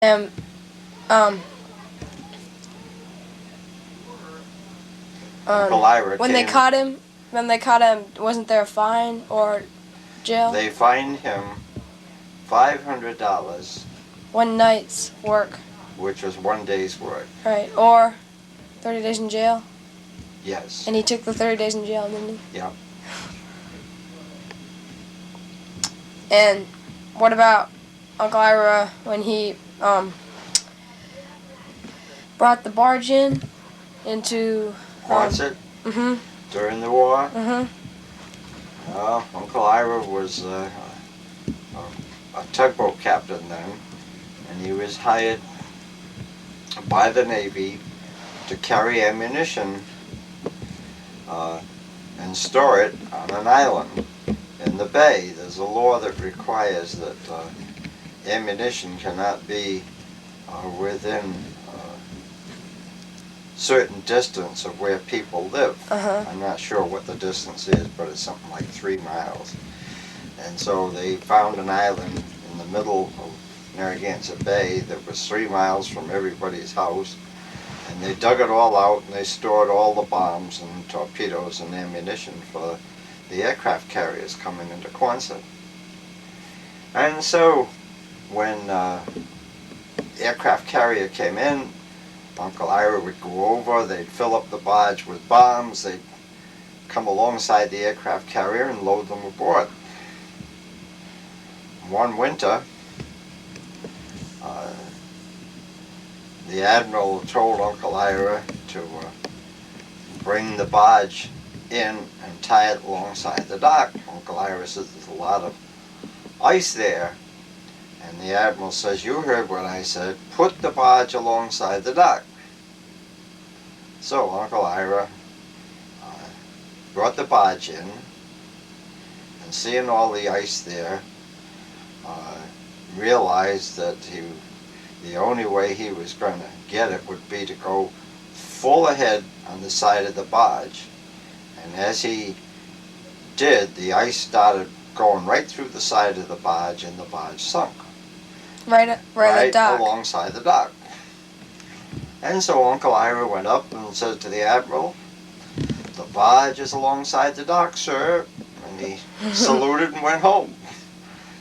And Uncle Ira when they caught him, wasn't there a fine or jail? They fined him $500. One night's work. Which was 1 day's work. Right, or 30 days in jail. Yes. And he took the 30 days in jail, didn't he? Yeah. And what about Uncle Ira when he brought the barge into Quonset? Mhm. During the war? Mhm. Well, Uncle Ira was a tugboat captain then, and he was hired by the Navy to carry ammunition and store it on an island in the bay. There's a law that requires that ammunition cannot be within certain distance of where people live. I'm not sure what the distance is, but it's something like 3 miles. And so they found an island in the middle of Narragansett Bay that was 3 miles from everybody's house, and they dug it all out and they stored all the bombs and torpedoes and ammunition for the aircraft carriers coming into Quonset. And so when the aircraft carrier came in, Uncle Ira would go over, they'd fill up the barge with bombs, they'd come alongside the aircraft carrier and load them aboard. One winter, the Admiral told Uncle Ira to bring the barge in and tie it alongside the dock. Uncle Ira says there's a lot of ice there. And the Admiral says, you heard what I said, put the barge alongside the dock. So Uncle Ira brought the barge in, and seeing all the ice there, realized that the only way he was going to get it would be to go full ahead on the side of the barge. And as he did, the ice started going right through the side of the barge, and the barge sunk. Right Right the dock. alongside the dock. And so Uncle Ira went up and said to the Admiral, the barge is alongside the dock, sir. And he saluted and went home.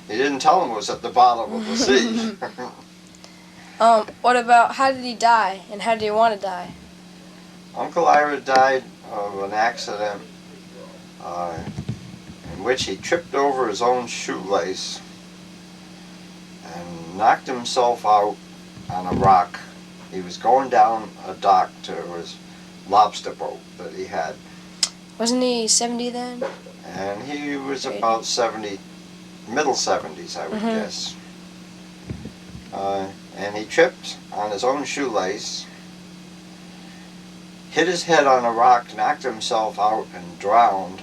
He didn't tell him it was at the bottom of the sea. What about, how did he die, and how did he want to die? Uncle Ira died of an accident in which he tripped over his own shoelace and knocked himself out on a rock. He was going down a dock to his lobster boat that he had. Wasn't he 70 then? And he was about 70, middle 70s, I would guess. And he tripped on his own shoelace, hit his head on a rock, knocked himself out, and drowned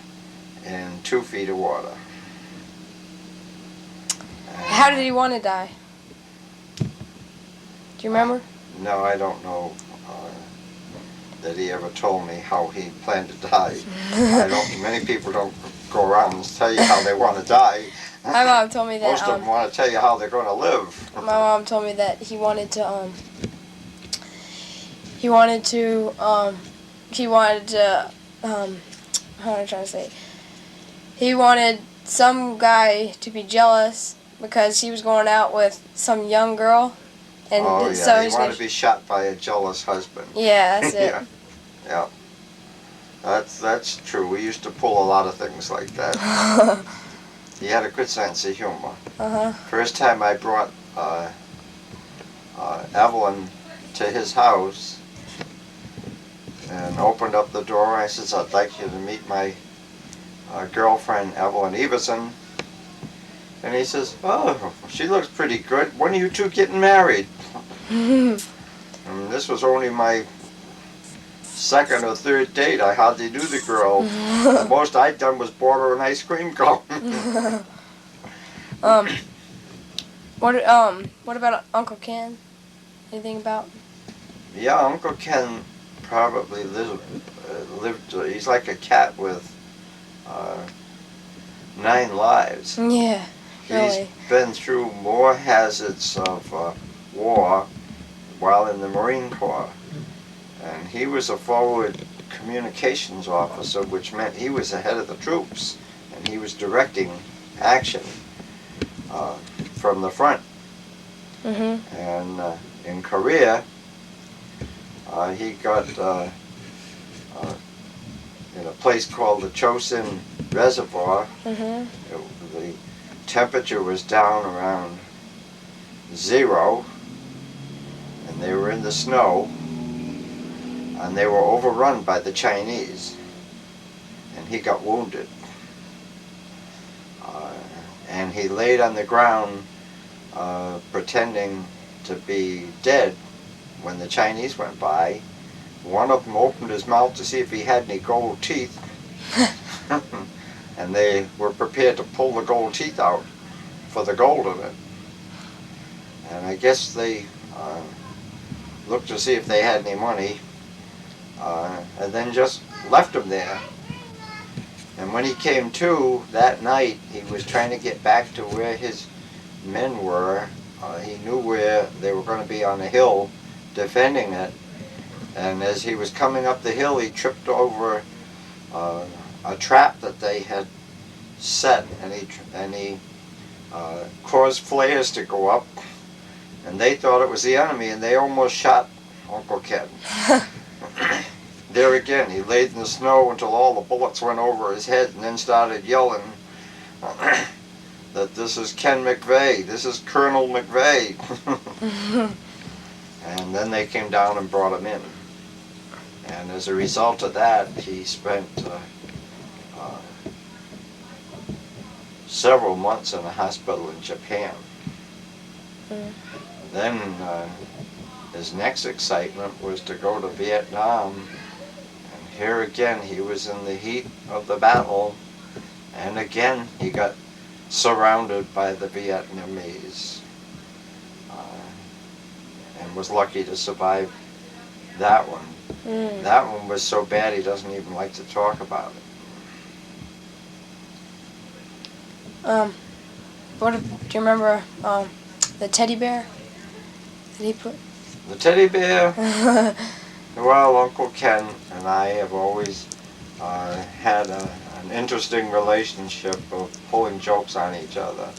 in 2 feet of water. How did he want to die? Do you remember? No, I don't know that he ever told me how he planned to die. Many people don't go around and tell you how they want to die. My mom told me that. Most of them want to tell you how they're going to live. My mom told me that he wanted to, how am I trying to say? He wanted some guy to be jealous because he was going out with some young girl. And oh, yeah, so he wanted to be shot by a jealous husband. Yeah, that's it. Yeah. That's true. We used to pull a lot of things like that. He had a good sense of humor. First time I brought Evelyn to his house and opened up the door, I says, I'd like you to meet my girlfriend, Evelyn Everson. And he says, oh, she looks pretty good. When are you two getting married? And this was only my second or third date. I hardly knew the girl. The most I'd done was bought her an ice cream cone. What about Uncle Ken? Anything about? Yeah, Uncle Ken probably lived. He's like a cat with 9 lives. Yeah, really. He's been through more hazards of war while in the Marine Corps. And he was a forward communications officer, which meant he was the head of the troops, and he was directing action from the front. Mm-hmm. And in Korea, he got in a place called the Chosin Reservoir. Mm-hmm. The temperature was down around 0, and they were in the snow, and they were overrun by the Chinese, and he got wounded. And he laid on the ground pretending to be dead when the Chinese went by. One of them opened his mouth to see if he had any gold teeth, and they were prepared to pull the gold teeth out for the gold of it. And I guess they looked to see if they had any money, and then just left him there. And when he came to that night, he was trying to get back to where his men were. He knew where they were going to be on a hill defending it. And as he was coming up the hill, he tripped over a trap that they had set, and he caused flares to go up. And they thought it was the enemy, and they almost shot Uncle Ken. There again, he laid in the snow until all the bullets went over his head, and then started yelling that this is Ken McVeigh, this is Colonel McVeigh. And then they came down and brought him in. And as a result of that, he spent several months in a hospital in Japan. Mm. Then his next excitement was to go to Vietnam. Here again, he was in the heat of the battle, and again he got surrounded by the Vietnamese, and was lucky to survive that one. Mm. That one was so bad he doesn't even like to talk about it. Do you remember the teddy bear that he put? The teddy bear? Well, Uncle Ken and I have always had an interesting relationship of pulling jokes on each other.